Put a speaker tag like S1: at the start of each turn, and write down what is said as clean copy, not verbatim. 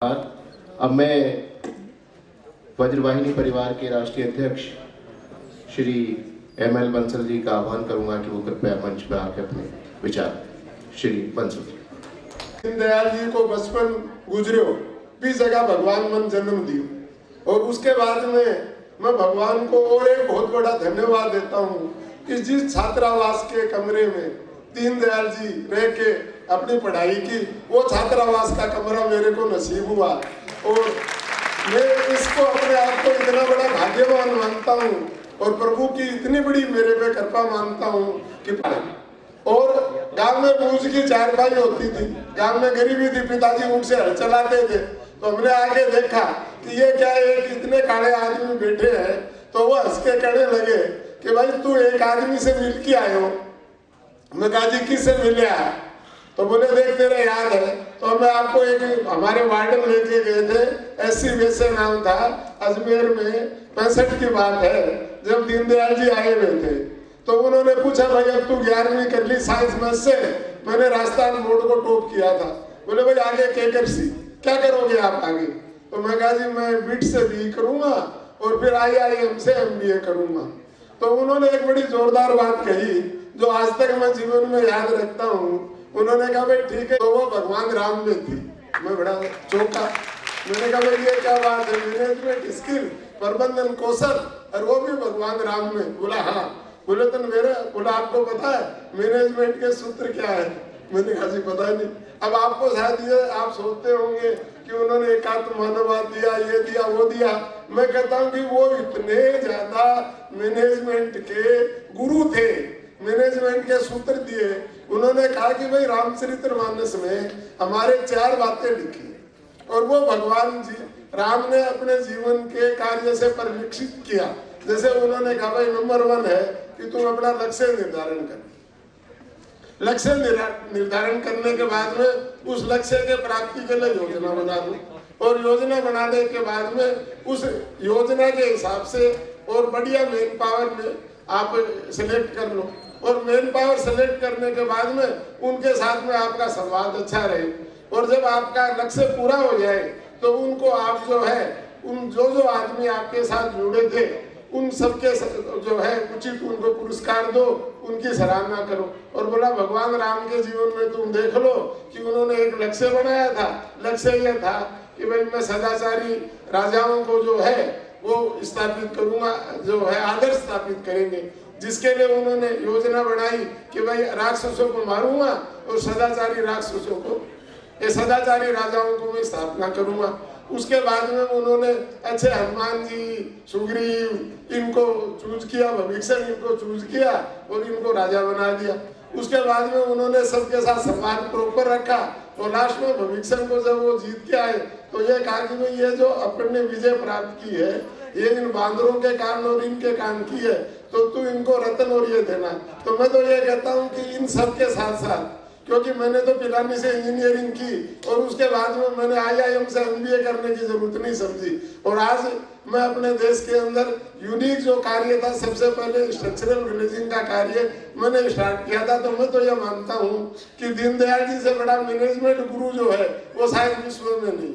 S1: अब मैं वज्रवाहिनी परिवार के राष्ट्रीय अध्यक्ष श्री ML बंसल जी का आह्वान करूंगा कि वो कृपया मंच पर आकर अपने विचार। श्री बंसल जी।
S2: दीनदयाल जी को बचपन गुजरे हो भी जगह भगवान मन जन्म दियो, और उसके बाद में मैं भगवान को और एक बहुत बड़ा धन्यवाद देता हूँ कि जिस छात्रावास के कमरे में दीनदयाल जी रह के अपनी पढ़ाई की, वो छात्रावास का कमरा मेरे को नसीब हुआ, और मैं इसको अपने आप को इतना बड़ा भाग्यवान मानता हूँ और प्रभु की इतनी बड़ी मेरे पे कृपा मानता हूँ कि और गांव में पूछ की चारपाई होती थी, गांव में गरीबी थी, पिताजी उनसे हल चलाते थे, तो हमने आके देखा कि ये क्या एक इतने काले आदमी बैठे हैं, तो वो हंस के कहने लगे कि भाई तू एक आदमी से मिल के आए हो। मैं कहा जी किससे मिले आया? तो बोले देख तेरे याद है, तो मैं आपको एक हमारे वार्ड में लेके गए थे, SC वैसे नाम था, अजमेर में 65 की बात है, जब दीनदयाल जी आए हुए थे, तो उन्होंने पूछा भाई अब तू 11वीं कर ली साइंस में से? मैंने राजस्थान बोर्ड को टॉप किया था। बोले भाई आगे क्या करोगे आप आगे? तो मैं कहा जी मैं बीट से BE करूंगा और फिर IIM से MBA करूंगा। तो उन्होंने एक बड़ी जोरदार बात कही जो आज तक मैं जीवन में याद रखता हूँ। उन्होंने कहा भाई ठीक है, तो वो भगवान राम में थी। मैं बड़ा चौंका, मैंने कहा भाई ये क्या बात है, मैनेजमेंट स्किल, प्रबंधन कौशल, और वो भी भगवान राम में? बोला हाँ। बोले तो बोला आपको पता है मैनेजमेंट के सूत्र क्या है? मैंने कहा जी पता नहीं। अब आपको शायद ये आप सोचते होंगे कि उन्होंने एकात्म मानववाद दिया, ये दिया वो दिया। मैं कहता हूँ कि वो इतने ज्यादा मैनेजमेंट के गुरु थे, मैनेजमेंट के सूत्र दिए। उन्होंने कहा कि भाई रामचरितमानस में हमारे 4 बातें लिखी, और वो भगवान जी राम ने अपने जीवन के कार्य से परिलक्षित किया। जैसे उन्होंने कहा भाई नंबर 1 है कि तुम अपना लक्ष्य निर्धारण कर। लक्ष्य निर्धारण करने के बाद में उस लक्ष्य के प्राप्ति के लिए योजना बना दो, और योजना बनाने के बाद में उस योजना के हिसाब से और बढ़िया मेन पावर में आप सिलेक्ट कर लो, और मेन पावर सेलेक्ट करने के बाद में उनके साथ में आपका संवाद अच्छा रहे, और जब आपका लक्ष्य पूरा हो जाए तो उनको आप जो है उन जो आदमी आपके साथ जुड़े थे उन सबके जो है उचित उनको पुरस्कार दो, उनकी सराहना करो। और बोला भगवान राम के जीवन में तुम देख लो कि उन्होंने एक लक्ष्य बनाया था। लक्ष्य ये था कि भाई मैं सदाचारी राजाओं को जो है वो स्थापित करूंगा, जो है आदर्श स्थापित करेंगे, जिसके लिए उन्होंने योजना बनाई कि भाई राक्षसों को मारूंगा और सदाचारी सदाचारी राजाओं को मैं स्थापना करूंगा। उसके बाद में उन्होंने अच्छे हनुमान जी, सुग्रीव इनको चूज किया, भविष्य इनको चूज किया और इनको राजा बना दिया। उसके बाद में उन्होंने सबके साथ संवाद प्रॉपर रखा, और लास्ट में भविष्य को जब वो जीत के आए तो ये कहा कि भाई ये जो अपने विजय प्राप्त की है ये इन बांदरों के कारण और इनके कारण की है, तो तू इनको रतन और ये देना। तो मैं तो ये कहता हूँ कि इन सब के साथ साथ, क्योंकि मैंने तो पिलानी से इंजीनियरिंग की और उसके बाद में मैंने IIM से MBA करने की जरूरत नहीं समझी, और आज मैं अपने देश के अंदर यूनिक जो कार्य था, सबसे पहले स्ट्रक्चरल विलेजिंग का कार्य मैंने स्टार्ट किया था। तो मैं तो ये मानता हूँ कि दीनदयाल जी से बड़ा मैनेजमेंट गुरु जो है वो शायद विश्व में नहीं।